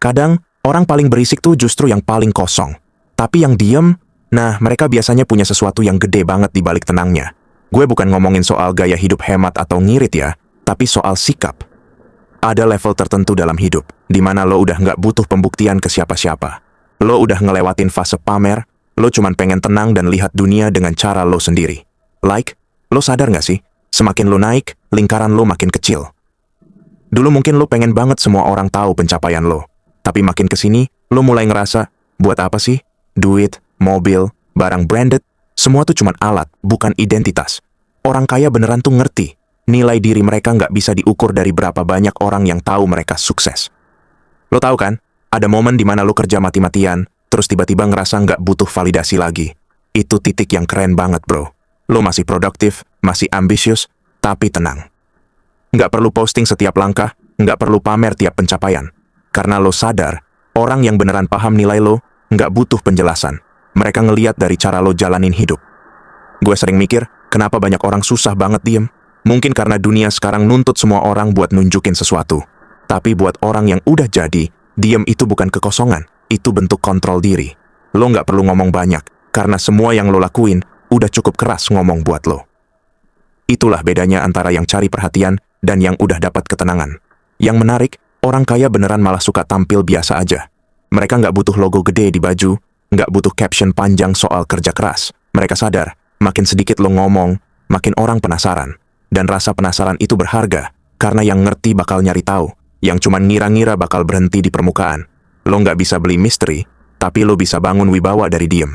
Kadang, orang paling berisik tuh justru yang paling kosong. Tapi yang diem, nah mereka biasanya punya sesuatu yang gede banget di balik tenangnya. Gue bukan ngomongin soal gaya hidup hemat atau ngirit ya, tapi soal sikap. Ada level tertentu dalam hidup, di mana lo udah nggak butuh pembuktian ke siapa-siapa. Lo udah ngelewatin fase pamer, lo cuman pengen tenang dan lihat dunia dengan cara lo sendiri. Lo sadar nggak sih? Semakin lo naik, lingkaran lo makin kecil. Dulu mungkin lo pengen banget semua orang tahu pencapaian lo. Tapi makin kesini, lo mulai ngerasa, buat apa sih? Duit, mobil, barang branded, semua tuh cuman alat, bukan identitas. Orang kaya beneran tuh ngerti, nilai diri mereka nggak bisa diukur dari berapa banyak orang yang tahu mereka sukses. Lo tahu kan? Ada momen di mana lo kerja mati-matian, terus tiba-tiba ngerasa nggak butuh validasi lagi. Itu titik yang keren banget, bro. Lo masih produktif, masih ambisius, tapi tenang. Nggak perlu posting setiap langkah, nggak perlu pamer tiap pencapaian. Karena lo sadar, orang yang beneran paham nilai lo, nggak butuh penjelasan. Mereka ngeliat dari cara lo jalanin hidup. Gue sering mikir, kenapa banyak orang susah banget diem? Mungkin karena dunia sekarang nuntut semua orang buat nunjukin sesuatu. Tapi buat orang yang udah jadi, diem itu bukan kekosongan, itu bentuk kontrol diri. Lo nggak perlu ngomong banyak, karena semua yang lo lakuin udah cukup keras ngomong buat lo. Itulah bedanya antara yang cari perhatian dan yang udah dapat ketenangan. Yang menarik, orang kaya beneran malah suka tampil biasa aja. Mereka nggak butuh logo gede di baju, nggak butuh caption panjang soal kerja keras. Mereka sadar, makin sedikit lo ngomong, makin orang penasaran. Dan rasa penasaran itu berharga, karena yang ngerti bakal nyari tahu. Yang cuman ngira-ngira bakal berhenti di permukaan. Lo nggak bisa beli misteri, tapi lo bisa bangun wibawa dari diem.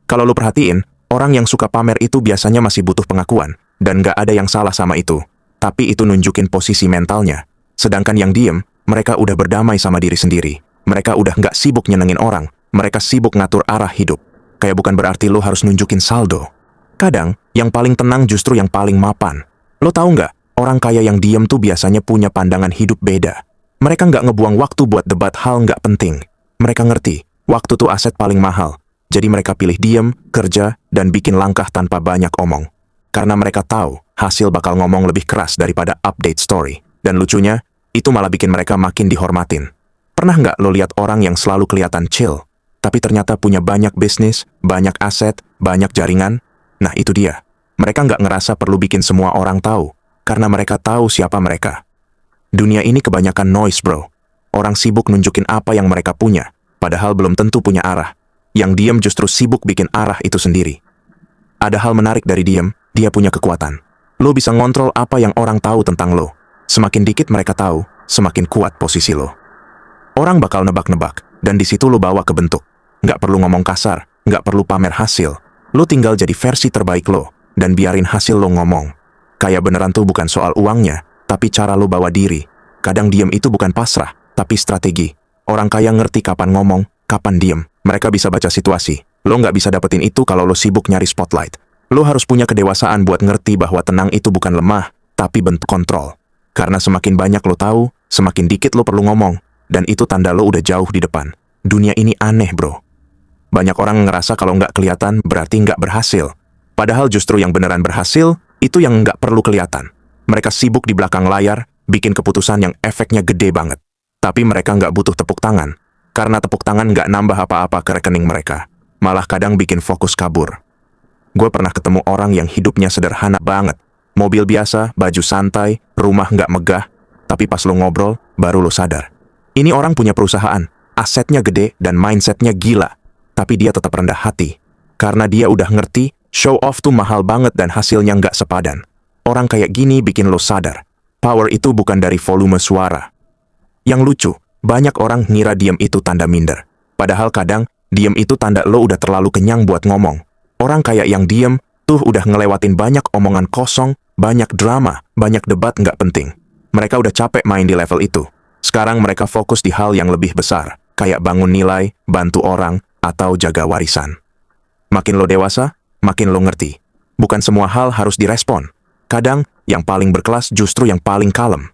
Kalau lo perhatiin, orang yang suka pamer itu biasanya masih butuh pengakuan, dan nggak ada yang salah sama itu. Tapi itu nunjukin posisi mentalnya. Sedangkan yang diem, mereka udah berdamai sama diri sendiri. Mereka udah nggak sibuk nyenengin orang, mereka sibuk ngatur arah hidup. Kayak bukan berarti lo harus nunjukin saldo. Kadang, yang paling tenang justru yang paling mapan. Lo tahu nggak? Orang kaya yang diem tuh biasanya punya pandangan hidup beda. Mereka nggak ngebuang waktu buat debat hal nggak penting. Mereka ngerti, waktu tuh aset paling mahal. Jadi mereka pilih diem, kerja, dan bikin langkah tanpa banyak omong. Karena mereka tahu, hasil bakal ngomong lebih keras daripada update story. Dan lucunya, itu malah bikin mereka makin dihormatin. Pernah nggak lo lihat orang yang selalu kelihatan chill, tapi ternyata punya banyak bisnis, banyak aset, banyak jaringan? Nah itu dia. Mereka nggak ngerasa perlu bikin semua orang tahu. Karena mereka tahu siapa mereka. Dunia ini kebanyakan noise, bro. Orang sibuk nunjukin apa yang mereka punya, padahal belum tentu punya arah. Yang diem justru sibuk bikin arah itu sendiri. Ada hal menarik dari diem, dia punya kekuatan. Lo bisa ngontrol apa yang orang tahu tentang lo. Semakin dikit mereka tahu, semakin kuat posisi lo. Orang bakal nebak-nebak, dan di situ lo bawa ke bentuk. Nggak perlu ngomong kasar, nggak perlu pamer hasil. Lo tinggal jadi versi terbaik lo, dan biarin hasil lo ngomong. Kayak beneran tuh bukan soal uangnya, tapi cara lo bawa diri. Kadang diem itu bukan pasrah, tapi strategi. Orang kaya ngerti kapan ngomong, kapan diem. Mereka bisa baca situasi. Lo nggak bisa dapetin itu kalau lo sibuk nyari spotlight. Lo harus punya kedewasaan buat ngerti bahwa tenang itu bukan lemah, tapi bentuk kontrol. Karena semakin banyak lo tahu, semakin dikit lo perlu ngomong. Dan itu tanda lo udah jauh di depan. Dunia ini aneh, bro. Banyak orang ngerasa kalau nggak kelihatan berarti nggak berhasil. Padahal justru yang beneran berhasil, itu yang nggak perlu kelihatan. Mereka sibuk di belakang layar, bikin keputusan yang efeknya gede banget. Tapi mereka nggak butuh tepuk tangan. Karena tepuk tangan nggak nambah apa-apa ke rekening mereka. Malah kadang bikin fokus kabur. Gue pernah ketemu orang yang hidupnya sederhana banget. Mobil biasa, baju santai, rumah nggak megah. Tapi pas lo ngobrol, baru lo sadar. Ini orang punya perusahaan, asetnya gede dan mindsetnya gila. Tapi dia tetap rendah hati. Karena dia udah ngerti, show off tuh mahal banget dan hasilnya nggak sepadan. Orang kayak gini bikin lo sadar. Power itu bukan dari volume suara. Yang lucu, banyak orang ngira diem itu tanda minder. Padahal kadang, diem itu tanda lo udah terlalu kenyang buat ngomong. Orang kayak yang diem, tuh udah ngelewatin banyak omongan kosong, banyak drama, banyak debat nggak penting. Mereka udah capek main di level itu. Sekarang mereka fokus di hal yang lebih besar, kayak bangun nilai, bantu orang, atau jaga warisan. Makin lo dewasa, makin lo ngerti. Bukan semua hal harus direspon. Kadang, yang paling berkelas justru yang paling kalem.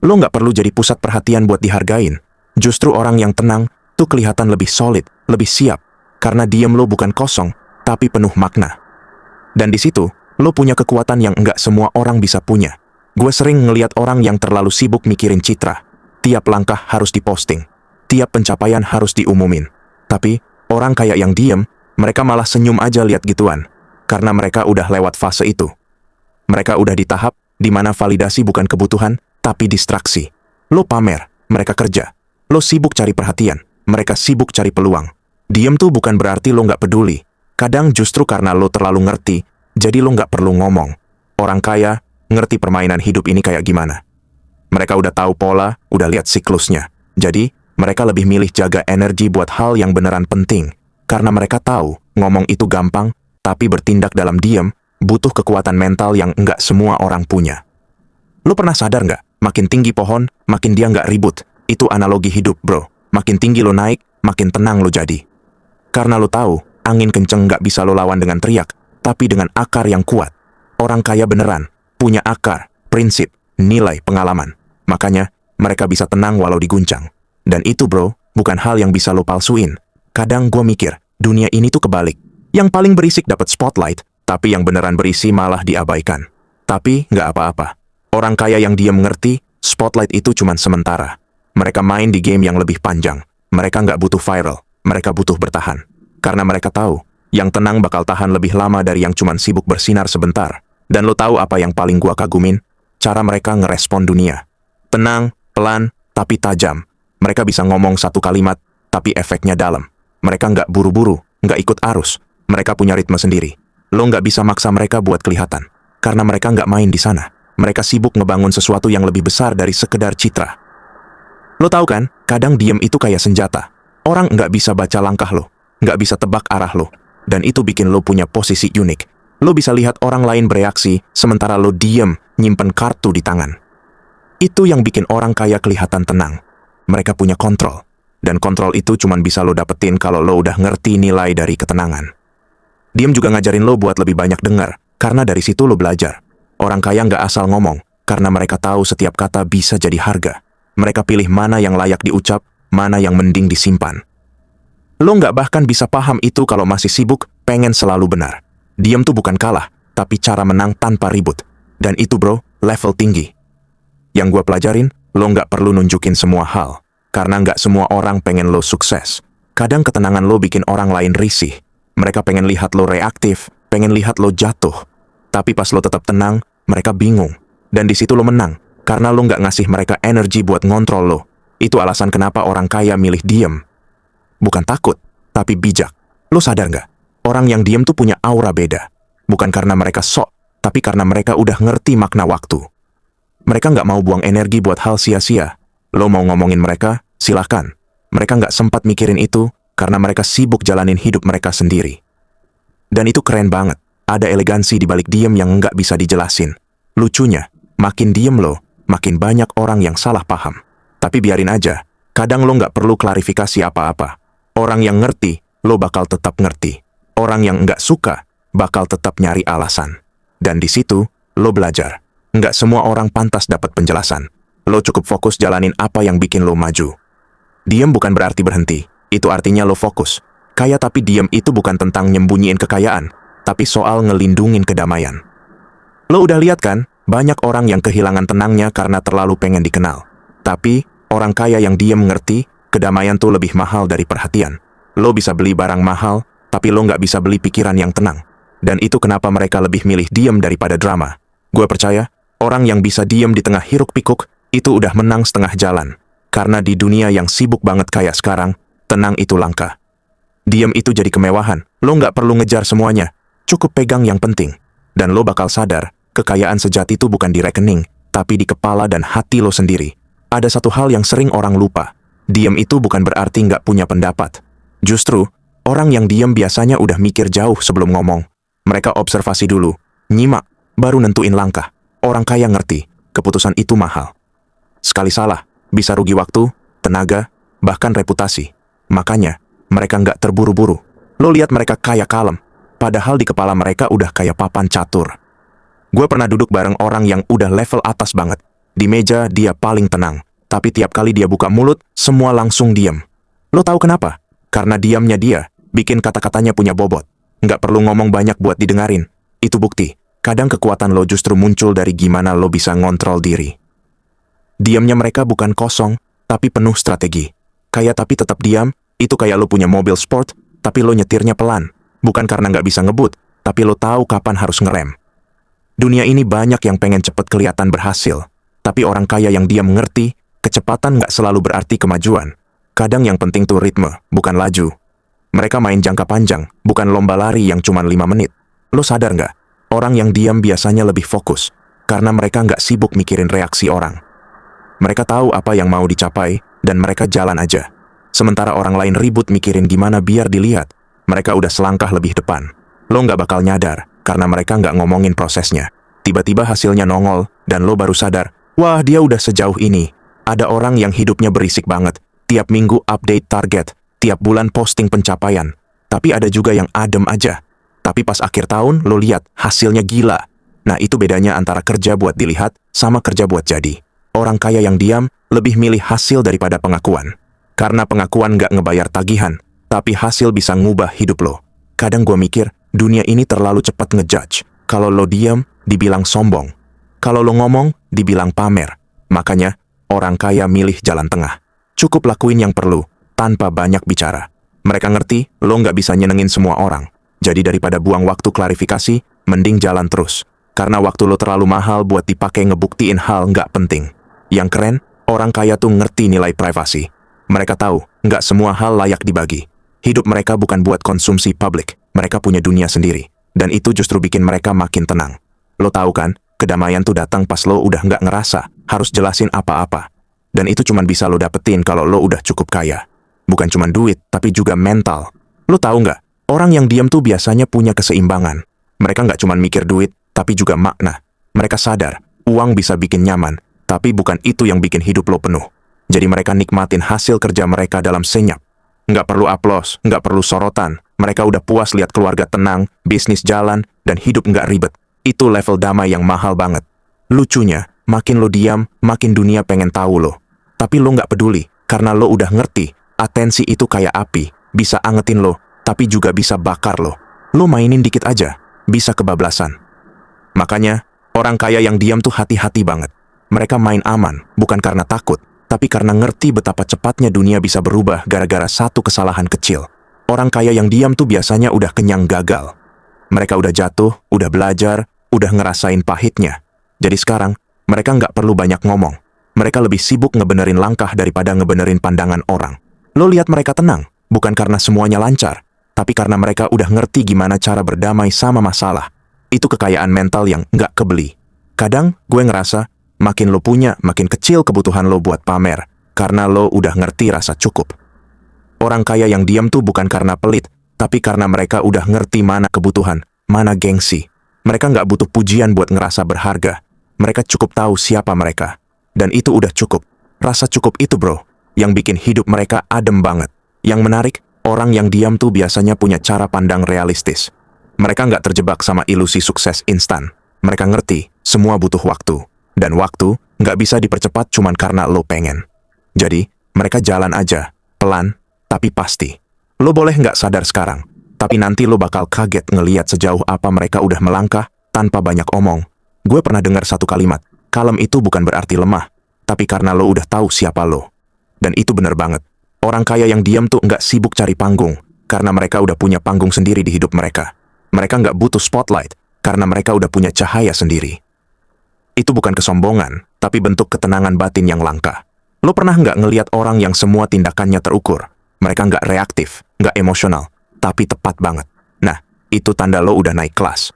Lo nggak perlu jadi pusat perhatian buat dihargain. Justru orang yang tenang tuh kelihatan lebih solid, lebih siap. Karena diem lo bukan kosong, tapi penuh makna. Dan di situ, lo punya kekuatan yang nggak semua orang bisa punya. Gue sering ngeliat orang yang terlalu sibuk mikirin citra. Tiap langkah harus diposting. tiap pencapaian harus diumumin. Tapi, orang kaya yang diem, mereka malah senyum aja lihat gituan. Karena mereka udah lewat fase itu. Mereka udah di tahap di mana validasi bukan kebutuhan, tapi distraksi. Lo pamer, mereka kerja. Lo sibuk cari perhatian, mereka sibuk cari peluang. Diem tuh bukan berarti lo nggak peduli. Kadang justru karena lo terlalu ngerti, jadi lo nggak perlu ngomong. Orang kaya ngerti permainan hidup ini kayak gimana. Mereka udah tahu pola, udah lihat siklusnya. Jadi, mereka lebih milih jaga energi buat hal yang beneran penting. Karena mereka tahu, ngomong itu gampang, tapi bertindak dalam diam, butuh kekuatan mental yang nggak semua orang punya. Lo pernah sadar nggak? Makin tinggi pohon, makin dia nggak ribut. Itu analogi hidup, bro. Makin tinggi lo naik, makin tenang lo jadi. Karena lo tahu, angin kenceng nggak bisa lo lawan dengan teriak, tapi dengan akar yang kuat. Orang kaya beneran, punya akar, prinsip, nilai, pengalaman. Makanya, mereka bisa tenang walau diguncang. Dan itu, bro, bukan hal yang bisa lo palsuin. Kadang gue mikir, dunia ini tuh kebalik. Yang paling berisik dapat spotlight, tapi yang beneran berisi malah diabaikan. Tapi nggak apa-apa. Orang kaya yang diam mengerti, spotlight itu cuma sementara. Mereka main di game yang lebih panjang. Mereka nggak butuh viral, mereka butuh bertahan. Karena mereka tahu, yang tenang bakal tahan lebih lama dari yang cuma sibuk bersinar sebentar. Dan lo tahu apa yang paling gua kagumin? Cara mereka ngerespon dunia. Tenang, pelan, tapi tajam. Mereka bisa ngomong satu kalimat, tapi efeknya dalam. Mereka nggak buru-buru, nggak ikut arus. Mereka punya ritme sendiri. Lo nggak bisa maksa mereka buat kelihatan. Karena mereka nggak main di sana. Mereka sibuk ngebangun sesuatu yang lebih besar dari sekedar citra. Lo tahu kan, kadang diem itu kayak senjata. Orang nggak bisa baca langkah lo. Nggak bisa tebak arah lo. Dan itu bikin lo punya posisi unik. Lo bisa lihat orang lain bereaksi, sementara lo diem, nyimpen kartu di tangan. Itu yang bikin orang kaya kelihatan tenang. Mereka punya kontrol. Dan kontrol itu cuma bisa lo dapetin kalau lo udah ngerti nilai dari ketenangan. Diem juga ngajarin lo buat lebih banyak dengar, karena dari situ lo belajar. Orang kaya nggak asal ngomong, karena mereka tahu setiap kata bisa jadi harga. Mereka pilih mana yang layak diucap, mana yang mending disimpan. Lo nggak bahkan bisa paham itu kalau masih sibuk, pengen selalu benar. Diem tuh bukan kalah, tapi cara menang tanpa ribut. Dan itu bro, level tinggi. Yang gue pelajarin, lo nggak perlu nunjukin semua hal. Karena nggak semua orang pengen lo sukses. Kadang ketenangan lo bikin orang lain risih. Mereka pengen lihat lo reaktif, pengen lihat lo jatuh. Tapi pas lo tetap tenang, mereka bingung. Dan di situ lo menang, karena lo nggak ngasih mereka energi buat ngontrol lo. Itu alasan kenapa orang kaya milih diem. Bukan takut, tapi bijak. Lo sadar nggak? Orang yang diem tuh punya aura beda. Bukan karena mereka sok, tapi karena mereka udah ngerti makna waktu. Mereka nggak mau buang energi buat hal sia-sia. Lo mau ngomongin mereka, silakan. Mereka nggak sempat mikirin itu, karena mereka sibuk jalanin hidup mereka sendiri. Dan itu keren banget. Ada elegansi di balik diem yang nggak bisa dijelasin. Lucunya, makin diem lo, makin banyak orang yang salah paham. Tapi biarin aja, kadang lo nggak perlu klarifikasi apa-apa. Orang yang ngerti, lo bakal tetap ngerti. Orang yang nggak suka, bakal tetap nyari alasan. Dan di situ, lo belajar. Nggak semua orang pantas dapat penjelasan. Lo cukup fokus jalanin apa yang bikin lo maju. Diem bukan berarti berhenti. Itu artinya lo fokus. Kaya tapi diem itu bukan tentang nyembunyiin kekayaan, tapi soal ngelindungin kedamaian. Lo udah lihat kan, banyak orang yang kehilangan tenangnya karena terlalu pengen dikenal. Tapi, orang kaya yang diem mengerti, kedamaian tuh lebih mahal dari perhatian. Lo bisa beli barang mahal, tapi lo nggak bisa beli pikiran yang tenang. Dan itu kenapa mereka lebih milih diem daripada drama. Gue percaya, orang yang bisa diem di tengah hiruk-pikuk, itu udah menang setengah jalan. Karena di dunia yang sibuk banget kayak sekarang, tenang itu langka. Diem itu jadi kemewahan. Lo nggak perlu ngejar semuanya. Cukup pegang yang penting. Dan lo bakal sadar, kekayaan sejati itu bukan di rekening, tapi di kepala dan hati lo sendiri. Ada satu hal yang sering orang lupa. Diem itu bukan berarti nggak punya pendapat. Justru, orang yang diem biasanya udah mikir jauh sebelum ngomong. Mereka observasi dulu, nyimak, baru nentuin langkah. Orang kaya ngerti, keputusan itu mahal. Sekali salah, bisa rugi waktu, tenaga, bahkan reputasi. Makanya, mereka nggak terburu-buru. Lo lihat mereka kaya kalem, padahal di kepala mereka udah kayak papan catur. Gue pernah duduk bareng orang yang udah level atas banget. Di meja dia paling tenang, tapi tiap kali dia buka mulut, semua langsung diem. Lo tahu kenapa? Karena diamnya dia, bikin kata-katanya punya bobot. Nggak perlu ngomong banyak buat didengarin. Itu bukti, kadang kekuatan lo justru muncul dari gimana lo bisa ngontrol diri. Diamnya mereka bukan kosong, tapi penuh strategi. Kaya tapi tetap diam, itu kayak lo punya mobil sport, tapi lo nyetirnya pelan. Bukan karena nggak bisa ngebut, tapi lo tahu kapan harus ngerem. Dunia ini banyak yang pengen cepet kelihatan berhasil, tapi orang kaya yang diam ngerti, kecepatan nggak selalu berarti kemajuan. Kadang yang penting tuh ritme, bukan laju. Mereka main jangka panjang, bukan lomba lari yang cuma 5 menit. Lo sadar nggak? Orang yang diam biasanya lebih fokus, karena mereka nggak sibuk mikirin reaksi orang. Mereka tahu apa yang mau dicapai, dan mereka jalan aja. Sementara orang lain ribut mikirin gimana biar dilihat, mereka udah selangkah lebih depan. Lo nggak bakal nyadar, karena mereka nggak ngomongin prosesnya. Tiba-tiba hasilnya nongol, dan lo baru sadar, wah dia udah sejauh ini. Ada orang yang hidupnya berisik banget, tiap minggu update target, tiap bulan posting pencapaian. Tapi ada juga yang adem aja. Tapi pas akhir tahun, lo lihat hasilnya gila. Nah itu bedanya antara kerja buat dilihat, sama kerja buat jadi. Orang kaya yang diam, lebih milih hasil daripada pengakuan. Karena pengakuan nggak ngebayar tagihan, tapi hasil bisa ngubah hidup lo. Kadang gue mikir, dunia ini terlalu cepat ngejudge. Kalau lo diam, dibilang sombong. Kalau lo ngomong, dibilang pamer. Makanya, orang kaya milih jalan tengah. Cukup lakuin yang perlu, tanpa banyak bicara. Mereka ngerti, lo nggak bisa nyenengin semua orang. Jadi daripada buang waktu klarifikasi, mending jalan terus. Karena waktu lo terlalu mahal buat dipakai ngebuktiin hal nggak penting. Yang keren, orang kaya tuh ngerti nilai privasi. Mereka tahu, nggak semua hal layak dibagi. Hidup mereka bukan buat konsumsi publik. Mereka punya dunia sendiri. Dan itu justru bikin mereka makin tenang. Lo tahu kan, kedamaian tuh datang pas lo udah nggak ngerasa harus jelasin apa-apa. Dan itu cuma bisa lo dapetin kalau lo udah cukup kaya. Bukan cuma duit, tapi juga mental. Lo tahu nggak, orang yang diam tuh biasanya punya keseimbangan. Mereka nggak cuma mikir duit, tapi juga makna. Mereka sadar, uang bisa bikin nyaman, tapi bukan itu yang bikin hidup lo penuh. Jadi mereka nikmatin hasil kerja mereka dalam senyap. Nggak perlu aplaus, nggak perlu sorotan. Mereka udah puas lihat keluarga tenang, bisnis jalan, dan hidup nggak ribet. Itu level damai yang mahal banget. Lucunya, makin lo diam, makin dunia pengen tahu lo. Tapi lo nggak peduli, karena lo udah ngerti, atensi itu kayak api, bisa angetin lo, tapi juga bisa bakar lo. Lo mainin dikit aja, bisa kebablasan. Makanya, orang kaya yang diam tuh hati-hati banget. Mereka main aman, bukan karena takut, tapi karena ngerti betapa cepatnya dunia bisa berubah gara-gara satu kesalahan kecil. Orang kaya yang diam tuh biasanya udah kenyang gagal. Mereka udah jatuh, udah belajar, udah ngerasain pahitnya. Jadi sekarang, mereka nggak perlu banyak ngomong. Mereka lebih sibuk ngebenerin langkah daripada ngebenerin pandangan orang. Lo lihat mereka tenang, bukan karena semuanya lancar, tapi karena mereka udah ngerti gimana cara berdamai sama masalah. Itu kekayaan mental yang nggak kebeli. Kadang, gue ngerasa, makin lo punya, makin kecil kebutuhan lo buat pamer, karena lo udah ngerti rasa cukup. Orang kaya yang diam tuh bukan karena pelit, tapi karena mereka udah ngerti mana kebutuhan, mana gengsi. Mereka nggak butuh pujian buat ngerasa berharga. Mereka cukup tahu siapa mereka. Dan itu udah cukup. Rasa cukup itu bro, yang bikin hidup mereka adem banget. Yang menarik, orang yang diam tuh biasanya punya cara pandang realistis. Mereka nggak terjebak sama ilusi sukses instan. Mereka ngerti, semua butuh waktu. Dan waktu nggak bisa dipercepat cuman karena lo pengen. Jadi, mereka jalan aja, pelan, tapi pasti. Lo boleh nggak sadar sekarang, tapi nanti lo bakal kaget ngeliat sejauh apa mereka udah melangkah tanpa banyak omong. Gue pernah dengar satu kalimat, kalem itu bukan berarti lemah, tapi karena lo udah tahu siapa lo. Dan itu bener banget. Orang kaya yang diam tuh nggak sibuk cari panggung, karena mereka udah punya panggung sendiri di hidup mereka. Mereka nggak butuh spotlight, karena mereka udah punya cahaya sendiri. Itu bukan kesombongan, tapi bentuk ketenangan batin yang langka. Lo pernah nggak ngeliat orang yang semua tindakannya terukur? Mereka nggak reaktif, nggak emosional, tapi tepat banget. Nah, itu tanda lo udah naik kelas.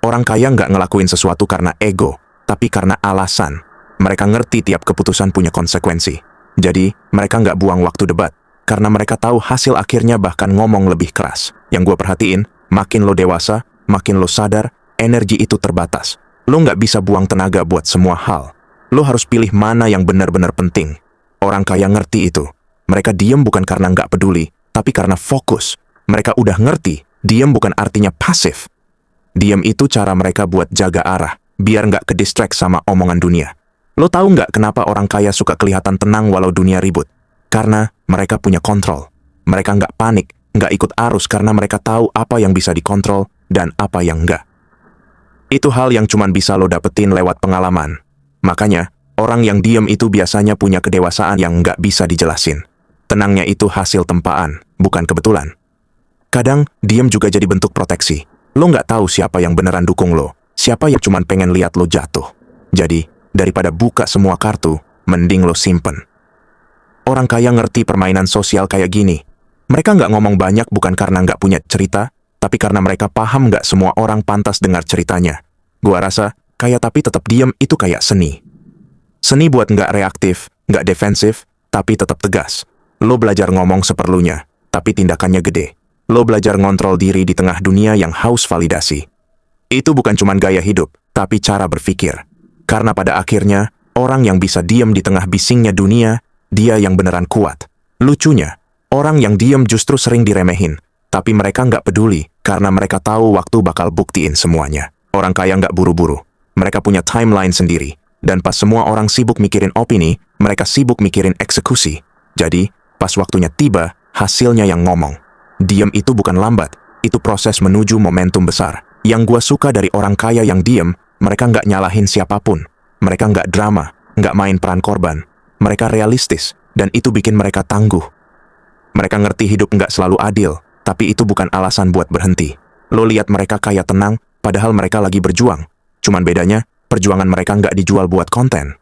Orang kaya nggak ngelakuin sesuatu karena ego, tapi karena alasan. Mereka ngerti tiap keputusan punya konsekuensi. Jadi, mereka nggak buang waktu debat, karena mereka tahu hasil akhirnya bahkan ngomong lebih keras. Yang gue perhatiin, makin lo dewasa, makin lo sadar, energi itu terbatas. Lo nggak bisa buang tenaga buat semua hal. Lo harus pilih mana yang benar-benar penting. Orang kaya ngerti itu. Mereka diam bukan karena nggak peduli, tapi karena fokus. Mereka udah ngerti, diam bukan artinya pasif. Diam itu cara mereka buat jaga arah, biar nggak ke-distract sama omongan dunia. Lo tahu nggak kenapa orang kaya suka kelihatan tenang walau dunia ribut? Karena mereka punya kontrol. Mereka nggak panik, nggak ikut arus karena mereka tahu apa yang bisa dikontrol dan apa yang nggak. Itu hal yang cuman bisa lo dapetin lewat pengalaman. Makanya, orang yang diam itu biasanya punya kedewasaan yang nggak bisa dijelasin. Tenangnya itu hasil tempaan, bukan kebetulan. Kadang, diam juga jadi bentuk proteksi. Lo nggak tahu siapa yang beneran dukung lo, siapa yang cuman pengen lihat lo jatuh. Jadi, daripada buka semua kartu, mending lo simpen. Orang kaya ngerti permainan sosial kayak gini. Mereka nggak ngomong banyak bukan karena nggak punya cerita, tapi karena mereka paham nggak semua orang pantas dengar ceritanya. Gua rasa, kaya tapi tetap diam itu kayak seni. Seni buat nggak reaktif, nggak defensif, tapi tetap tegas. Lo belajar ngomong seperlunya, tapi tindakannya gede. Lo belajar ngontrol diri di tengah dunia yang haus validasi. Itu bukan cuma gaya hidup, tapi cara berpikir. Karena pada akhirnya, orang yang bisa diam di tengah bisingnya dunia, dia yang beneran kuat. Lucunya, orang yang diam justru sering diremehin, tapi mereka nggak peduli karena mereka tahu waktu bakal buktiin semuanya. Orang kaya nggak buru-buru. Mereka punya timeline sendiri. Dan pas semua orang sibuk mikirin opini, mereka sibuk mikirin eksekusi. Jadi, pas waktunya tiba, hasilnya yang ngomong. Diam itu bukan lambat, itu proses menuju momentum besar. Yang gua suka dari orang kaya yang diam, mereka nggak nyalahin siapapun. Mereka nggak drama, nggak main peran korban. Mereka realistis, dan itu bikin mereka tangguh. Mereka ngerti hidup nggak selalu adil, tapi itu bukan alasan buat berhenti. Lo lihat mereka kaya tenang, padahal mereka lagi berjuang. Cuman bedanya, perjuangan mereka nggak dijual buat konten.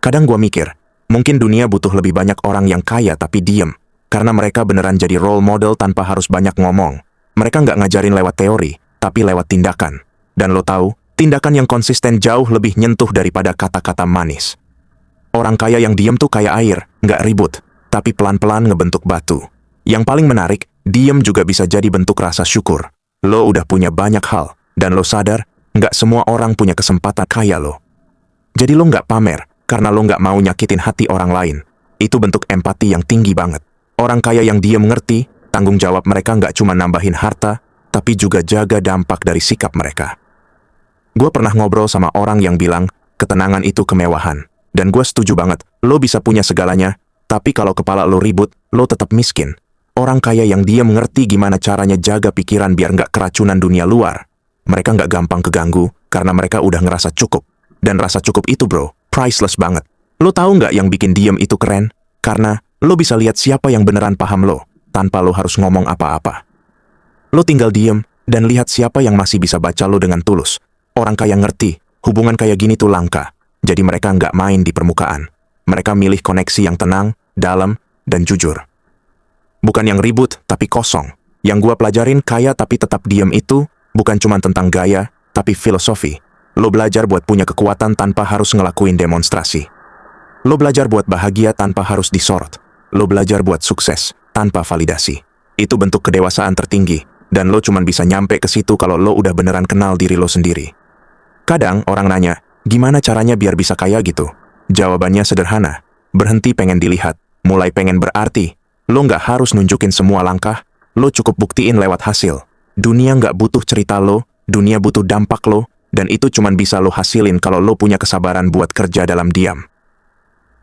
Kadang gua mikir, mungkin dunia butuh lebih banyak orang yang kaya tapi diem. Karena mereka beneran jadi role model tanpa harus banyak ngomong. Mereka nggak ngajarin lewat teori, tapi lewat tindakan. Dan lo tahu, tindakan yang konsisten jauh lebih nyentuh daripada kata-kata manis. Orang kaya yang diem tuh kayak air, nggak ribut, tapi pelan-pelan ngebentuk batu. Yang paling menarik, diem juga bisa jadi bentuk rasa syukur. Lo udah punya banyak hal, dan lo sadar, nggak semua orang punya kesempatan kaya lo. Jadi lo nggak pamer, karena lo nggak mau nyakitin hati orang lain. Itu bentuk empati yang tinggi banget. Orang kaya yang diem ngerti, tanggung jawab mereka nggak cuma nambahin harta, tapi juga jaga dampak dari sikap mereka. Gue pernah ngobrol sama orang yang bilang, ketenangan itu kemewahan. Dan gue setuju banget, lo bisa punya segalanya, tapi kalau kepala lo ribut, lo tetap miskin. Orang kaya yang diem ngerti gimana caranya jaga pikiran biar nggak keracunan dunia luar. Mereka nggak gampang keganggu, karena mereka udah ngerasa cukup. Dan rasa cukup itu bro, priceless banget. Lo tahu nggak yang bikin diem itu keren? Karena lo bisa lihat siapa yang beneran paham lo, tanpa lo harus ngomong apa-apa. Lo tinggal diem, dan lihat siapa yang masih bisa baca lo dengan tulus. Orang kaya ngerti, hubungan kayak gini tuh langka. Jadi mereka nggak main di permukaan. Mereka milih koneksi yang tenang, dalam, dan jujur. Bukan yang ribut, tapi kosong. Yang gua pelajarin kaya tapi tetap diem itu, bukan cuma tentang gaya, tapi filosofi. Lo belajar buat punya kekuatan tanpa harus ngelakuin demonstrasi. Lo belajar buat bahagia tanpa harus disorot. Lo belajar buat sukses, tanpa validasi. Itu bentuk kedewasaan tertinggi, dan lo cuma bisa nyampe ke situ kalau lo udah beneran kenal diri lo sendiri. Kadang orang nanya, gimana caranya biar bisa kaya gitu? Jawabannya sederhana, berhenti pengen dilihat, mulai pengen berarti. Lo nggak harus nunjukin semua langkah, lo cukup buktiin lewat hasil. Dunia nggak butuh cerita lo, dunia butuh dampak lo, dan itu cuma bisa lo hasilin kalau lo punya kesabaran buat kerja dalam diam.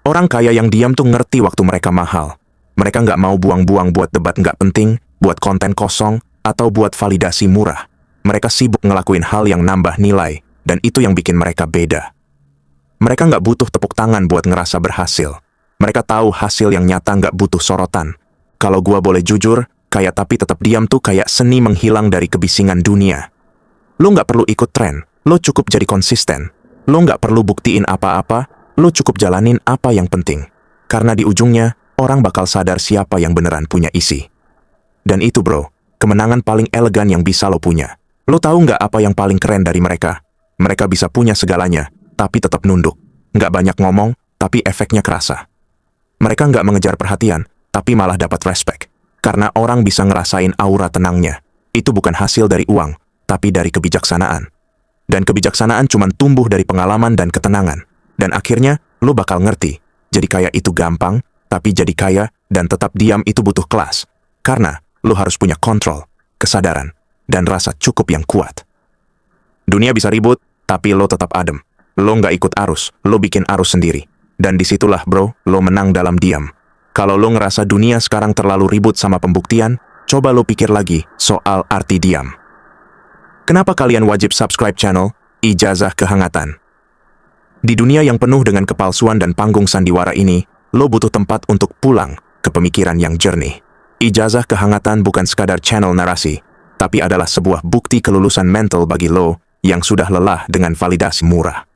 Orang kaya yang diam tuh ngerti waktu mereka mahal. Mereka nggak mau buang-buang buat debat nggak penting, buat konten kosong, atau buat validasi murah. Mereka sibuk ngelakuin hal yang nambah nilai, dan itu yang bikin mereka beda. Mereka nggak butuh tepuk tangan buat ngerasa berhasil. Mereka tahu hasil yang nyata nggak butuh sorotan. Kalau gua boleh jujur, kaya tapi tetap diam tuh kayak seni menghilang dari kebisingan dunia. Lo nggak perlu ikut tren, lo cukup jadi konsisten. Lo nggak perlu buktiin apa-apa, lo cukup jalanin apa yang penting. Karena di ujungnya, orang bakal sadar siapa yang beneran punya isi. Dan itu bro, kemenangan paling elegan yang bisa lo punya. Lo tahu nggak apa yang paling keren dari mereka? Mereka bisa punya segalanya, tapi tetap nunduk. Nggak banyak ngomong, tapi efeknya kerasa. Mereka nggak mengejar perhatian, tapi malah dapat respect. Karena orang bisa ngerasain aura tenangnya. Itu bukan hasil dari uang, tapi dari kebijaksanaan. Dan kebijaksanaan cuma tumbuh dari pengalaman dan ketenangan. Dan akhirnya, lo bakal ngerti. Jadi kaya itu gampang, tapi jadi kaya dan tetap diam itu butuh kelas. Karena lo harus punya kontrol, kesadaran, dan rasa cukup yang kuat. Dunia bisa ribut, tapi lo tetap adem. Lo nggak ikut arus, lo bikin arus sendiri. Dan disitulah bro, lo menang dalam diam. Kalau lo ngerasa dunia sekarang terlalu ribut sama pembuktian, coba lo pikir lagi soal arti diam. Kenapa kalian wajib subscribe channel Ijazah Kehangatan? Di dunia yang penuh dengan kepalsuan dan panggung sandiwara ini, lo butuh tempat untuk pulang kepemikiran yang jernih. Ijazah kehangatan bukan sekadar channel narasi, tapi adalah sebuah bukti kelulusan mental bagi lo yang sudah lelah dengan validasi murah.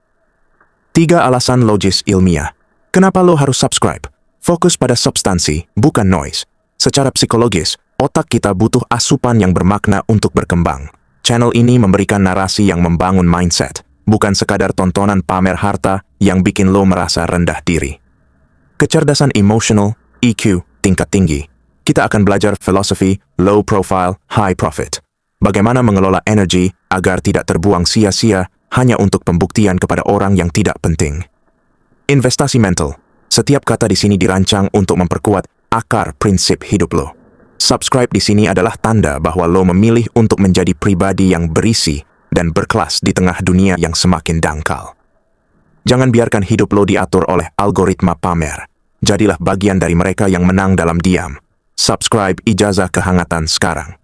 3 alasan logis ilmiah. Kenapa lo harus subscribe? Fokus pada substansi, bukan noise. Secara psikologis, otak kita butuh asupan yang bermakna untuk berkembang. Channel ini memberikan narasi yang membangun mindset, bukan sekadar tontonan pamer harta yang bikin lo merasa rendah diri. Kecerdasan emotional, EQ, tingkat tinggi. Kita akan belajar filosofi, low profile, high profit. Bagaimana mengelola energi agar tidak terbuang sia-sia hanya untuk pembuktian kepada orang yang tidak penting. Investasi mental. Setiap kata di sini dirancang untuk memperkuat akar prinsip hidup lo. Subscribe di sini adalah tanda bahwa lo memilih untuk menjadi pribadi yang berisi dan berkelas di tengah dunia yang semakin dangkal. Jangan biarkan hidup lo diatur oleh algoritma pamer. Jadilah bagian dari mereka yang menang dalam diam. Subscribe Ijazah Kehangatan sekarang.